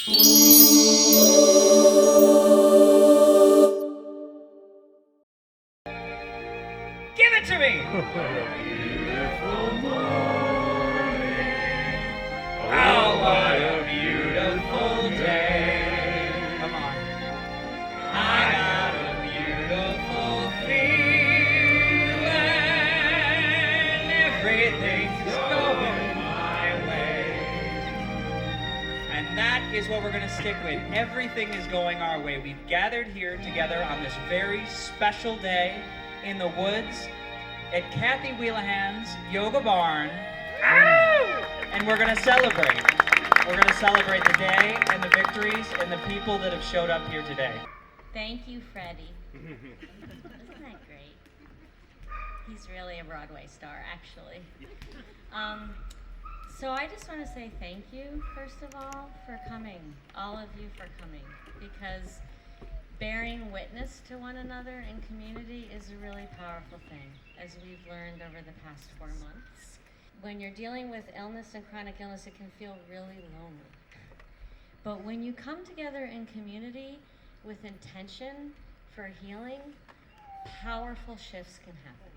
Give it to me! Oh, what a beautiful day. Come on. I got a beautiful feeling. Everything's going my way. And that is what we're going to stick with. Everything is going our way. We've gathered here together on this very special day in the woods at Kathy Wheelahan's Yoga Barn. And we're going to celebrate. We're going to celebrate the day and the victories and the people that have showed up here today. Thank you, Freddie. Isn't that great? He's really a Broadway star, actually. So I just want to say thank you, first of all, for coming. All of you for coming. Because bearing witness to one another in community is a really powerful thing, as we've learned over the past 4 months. When you're dealing with illness and chronic illness, it can feel really lonely. But when you come together in community with intention for healing, powerful shifts can happen.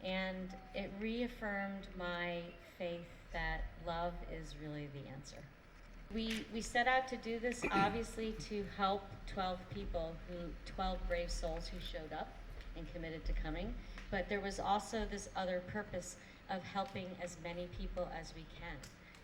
And it reaffirmed my faith that love is really the answer. We set out to do this, obviously, to help 12 brave souls who showed up and committed to coming. But there was also this other purpose of helping as many people as we can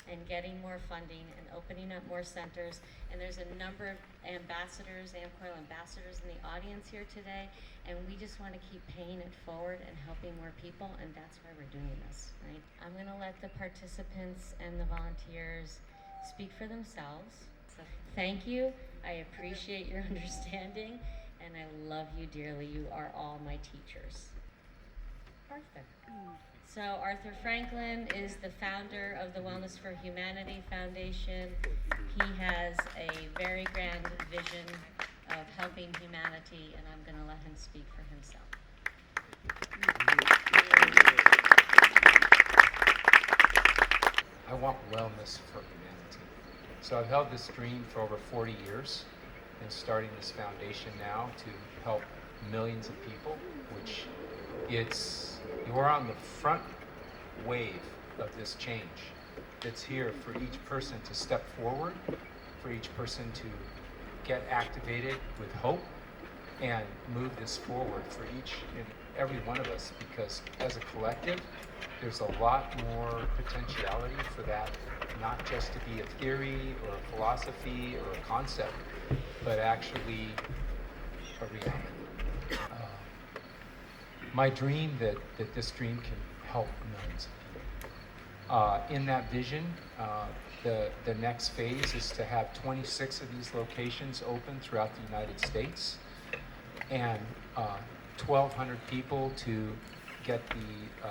and getting more funding and opening up more centers. And there's a number of ambassadors, AMCOIL ambassadors in the audience here today. And we just want to keep paying it forward and helping more people. And that's why we're doing this, right? I'm going to let the participants and the volunteers speak for themselves. So thank you. I appreciate your understanding, and I love you dearly. You are all my teachers. Arthur. So Arthur Franklin is the founder of the Wellness for Humanity Foundation. He has a very grand vision of helping humanity, and I'm going to let him speak for himself. I want wellness for humanity. So I've held this dream for over 40 years and starting this foundation now to help millions of people, which you're on the front wave of this change. It's here for each person to step forward, for each person to get activated with hope and move this forward for each and every one of us, because as a collective, there's a lot more potentiality for that, not just to be a theory or a philosophy or a concept, but actually a reality. My dream that this dream can help millions of people. In that vision, the next phase is to have 26 of these locations open throughout the United States, and 1,200 people to get the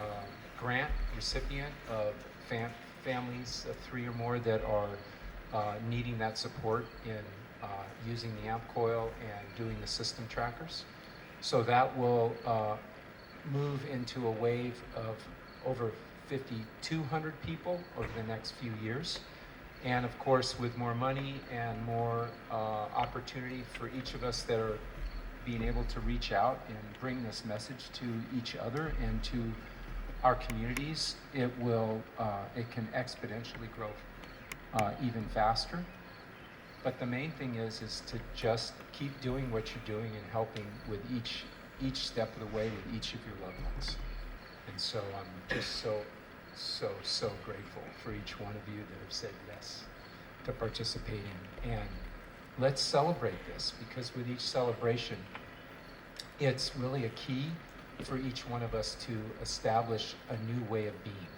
grant recipient of families of 3 or more that are needing that support in using the AMCOIL and doing the system trackers. So that will move into a wave of over 5,200 people over the next few years. And of course, with more money and more opportunity for each of us that are being able to reach out and bring this message to each other and to our communities, it can exponentially grow even faster. But the main thing is to just keep doing what you're doing and helping with each step of the way with each of your loved ones. And so I'm just so grateful for each one of you that have said yes to participating. And let's celebrate this, because with each celebration, it's really a key for each one of us to establish a new way of being.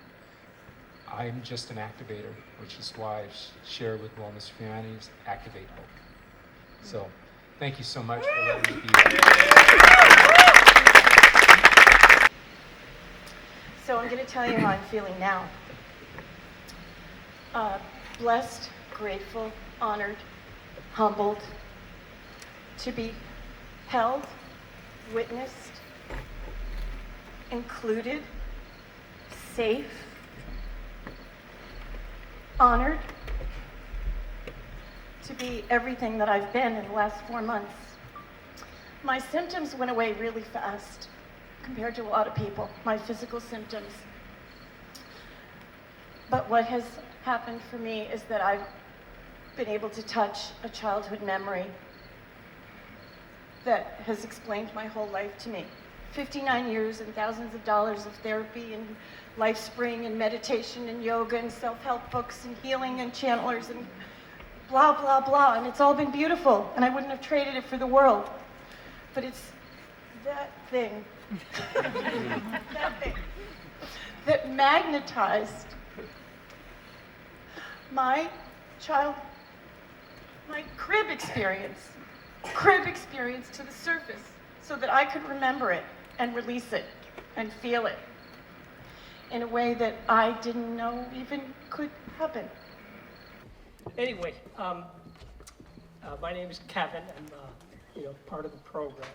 I'm just an activator, which is why I share with Wellness for Humanity is Activate Hope. So thank you so much for letting me be here. So I'm going to tell you how I'm feeling now. Blessed, grateful, honored, humbled to be held, witnessed, included, safe, honored, to be everything that I've been in the last 4 months. My symptoms went away really fast compared to a lot of people, my physical symptoms. But what has happened for me is that I've been able to touch a childhood memory that has explained my whole life to me. 59 years and thousands of dollars of therapy and LifeSpring and meditation and yoga and self-help books and healing and channelers and blah, blah, blah. And it's all been beautiful, and I wouldn't have traded it for the world. But it's that thing, that thing, that magnetized my crib experience to the surface so that I could remember it and release it and feel it in a way that I didn't know even could happen. Anyway, my name is Kevin. I'm part of the program.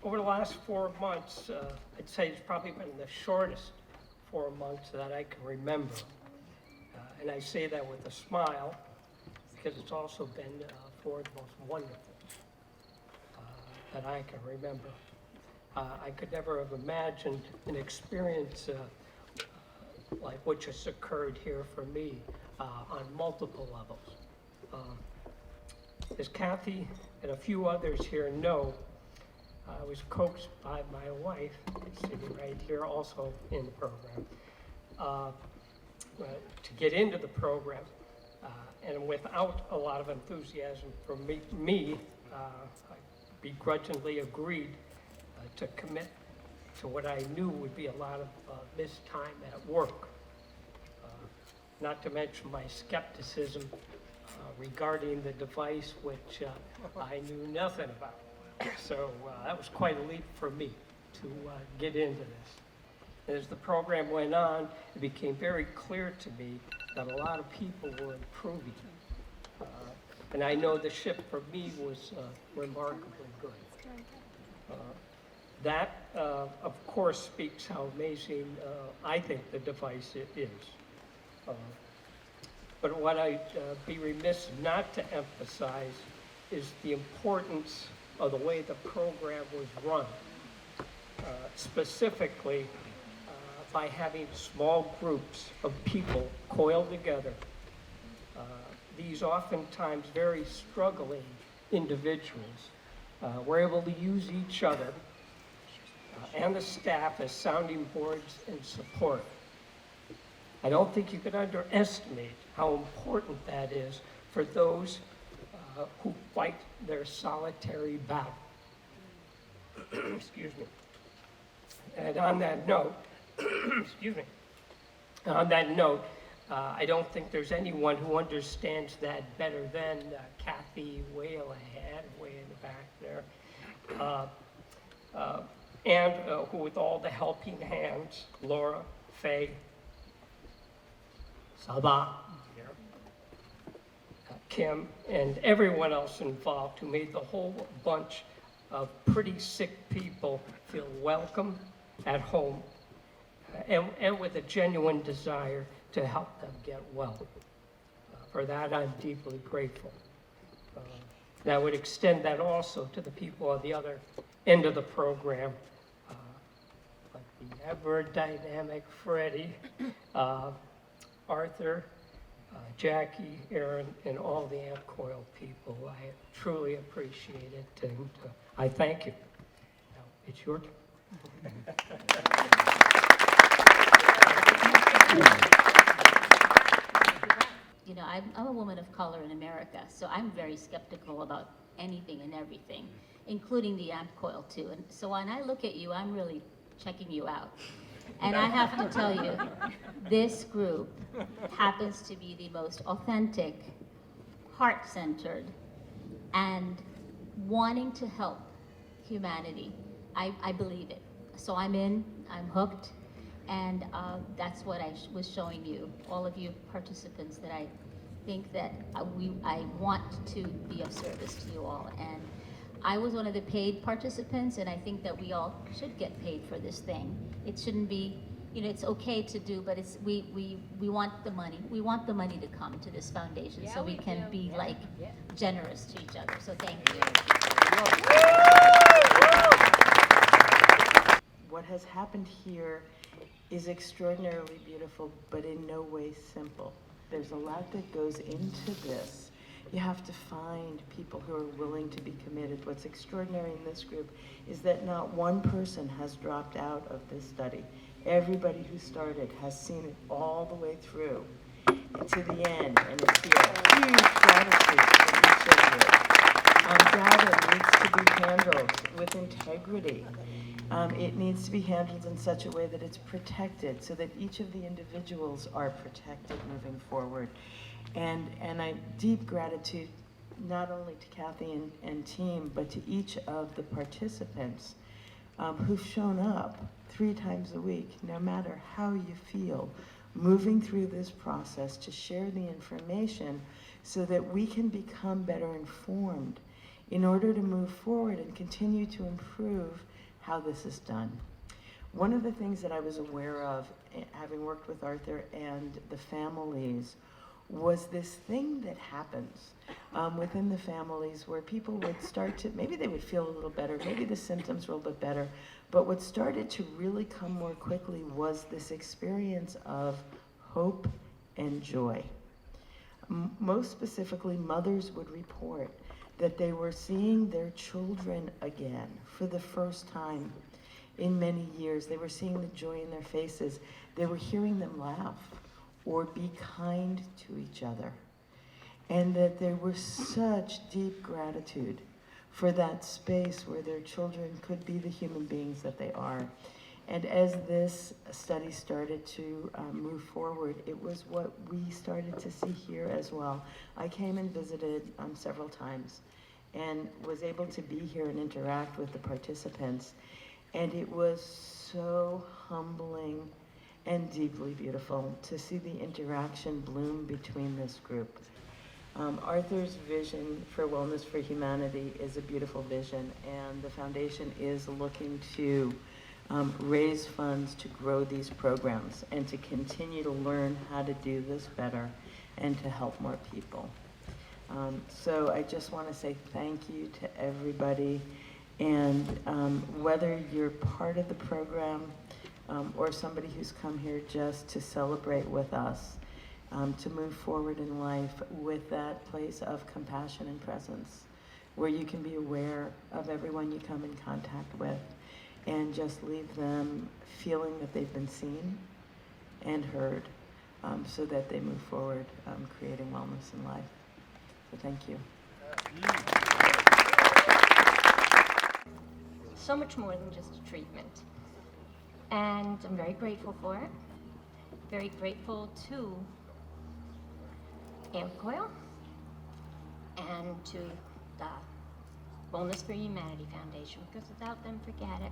Over the last 4 months, I'd say it's probably been the shortest 4 months that I can remember. And I say that with a smile because it's also been 4 of the most wonderful that I can remember. I could never have imagined an experience like what just occurred here for me on multiple levels. As Kathy and a few others here know, I was coached by my wife, sitting right here also in the program, to get into the program. And without a lot of enthusiasm from me, I begrudgingly agreed to commit to what I knew would be a lot of missed time at work. Not to mention my skepticism regarding the device, which I knew nothing about. So that was quite a leap for me to get into this. As the program went on, it became very clear to me that a lot of people were improving. And I know the shift for me was remarkably good. That, of course, speaks how amazing I think the device is. But what I'd be remiss not to emphasize is the importance of the way the program was run, specifically by having small groups of people coiled together. These oftentimes very struggling individuals were able to use each other and the staff as sounding boards and support. I don't think you could underestimate how important that is for those who fight their solitary battle. Excuse me. And on that note, excuse me. On that note, I don't think there's anyone who understands that better than Kathy, way ahead, way in the back there, and who with all the helping hands, Laura, Faye, Sabah, Kim, and everyone else involved who made the whole bunch of pretty sick people feel welcome, at home, and with a genuine desire to help them get well. For that, I'm deeply grateful. And I would extend that also to the people on the other end of the program, like the ever dynamic Freddie, Arthur, Jackie, Aaron, and all the Amp Coil people. I truly appreciate it, and I thank you. Now, it's your turn. You know, I'm a woman of color in America, so I'm very skeptical about anything and everything, including the Amp Coil too. And so when I look at you, I'm really checking you out. And I have to tell you, this group happens to be the most authentic, heart-centered, and wanting to help humanity. I believe it. So I'm in, I'm hooked, and that's what I was showing you, all of you participants, that I think that I want to be of service to you all. And I was one of the paid participants, and I think that we all should get paid for this thing. It shouldn't be, you know, it's okay to do, but it's, we want the money. We want the money to come to this foundation so we can be like generous to each other. So thank you. What has happened here is extraordinarily beautiful, but in no way simple. There's a lot that goes into this. You have to find people who are willing to be committed. What's extraordinary in this group is that not one person has dropped out of this study. Everybody who started has seen it all the way through and to the end, and it's here. Huge gratitude for each of you. Data needs to be handled with integrity. It needs to be handled in such a way that it's protected, so that each of the individuals are protected moving forward. And I deep gratitude not only to Kathy and team, but to each of the participants who've shown up 3 times a week, no matter how you feel, moving through this process to share the information so that we can become better informed in order to move forward and continue to improve how this is done. One of the things that I was aware of, having worked with Arthur and the families, was this thing that happens within the families where people would start to, maybe they would feel a little better, maybe the symptoms were a little bit better, but what started to really come more quickly was this experience of hope and joy. Most specifically, mothers would report that they were seeing their children again for the first time in many years. They were seeing the joy in their faces. They were hearing them laugh or be kind to each other. And that there was such deep gratitude for that space where their children could be the human beings that they are. And as this study started to move forward, it was what we started to see here as well. I came and visited several times and was able to be here and interact with the participants. And it was so humbling and deeply beautiful to see the interaction bloom between this group. Arthur's vision for Wellness for Humanity is a beautiful vision, and the foundation is looking to raise funds to grow these programs and to continue to learn how to do this better and to help more people. So I just want to say thank you to everybody, and whether you're part of the program or somebody who's come here just to celebrate with us, to move forward in life with that place of compassion and presence, where you can be aware of everyone you come in contact with and just leave them feeling that they've been seen and heard, so that they move forward creating wellness in life. So thank you. So much more than just a treatment. And I'm very grateful for it. Very grateful to Coil and to the Wellness for Humanity Foundation, because without them, forget it.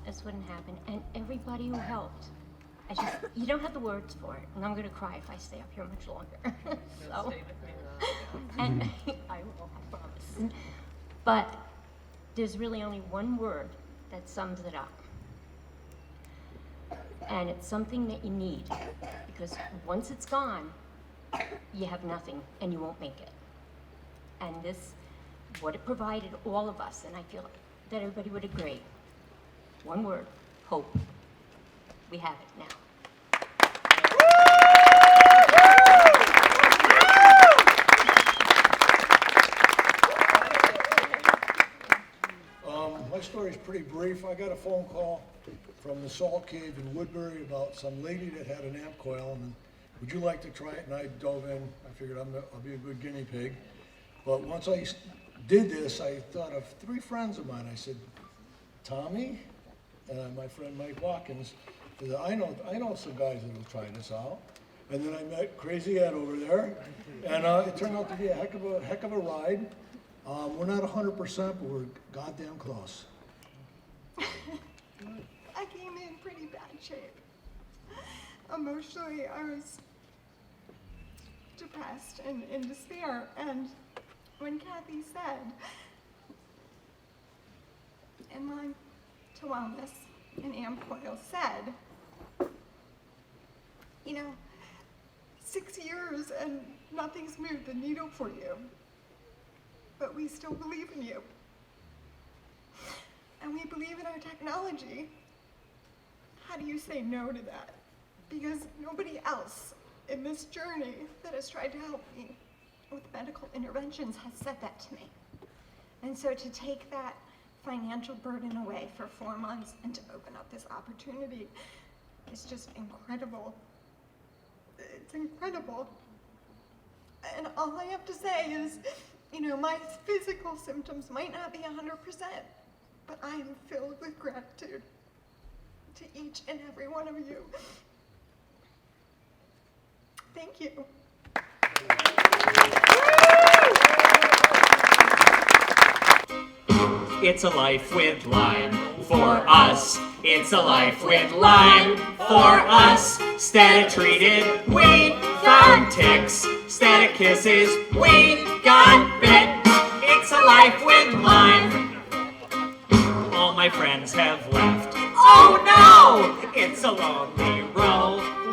This wouldn't happen. And everybody who helped. You don't have the words for it, and I'm going to cry if I stay up here much longer. So, and I will, I promise. But there's really only one word that sums it up. And it's something that you need, because once it's gone, you have nothing and you won't make it. And this, what it provided all of us, and I feel that everybody would agree. One word, hope. We have it now. My story's pretty brief. I got a phone call from the Salt Cave in Woodbury about some lady that had an amp coil, and would you like to try it? And I dove in. I figured I'll be a good guinea pig. But once I did this, I thought of 3 friends of mine. I said, Tommy, my friend Mike Watkins, I said, I know some guys that will try this out. And then I met Crazy Ed over there, and it turned out to be a heck of a ride. We're not 100%, but we're goddamn close. I came in pretty bad shape. Emotionally, I was depressed and in despair. And when Kathy said, in line to wellness, and Coil said, 6 years and nothing's moved the needle for you. But we still believe in you. And we believe in our technology. How do you say no to that? Because nobody else in this journey that has tried to help me with medical interventions has said that to me. And so to take that financial burden away for 4 months and to open up this opportunity is just incredible. It's incredible. And all I have to say is, my physical symptoms might not be 100%, but I am filled with gratitude to each and every one of you. Thank you. It's a life with Lyme for us. It's a life with Lyme for us. Static treated, we found ticks. Static kisses, we got bit. It's a life with Lyme. All my friends have left. Oh no! It's a lonely road.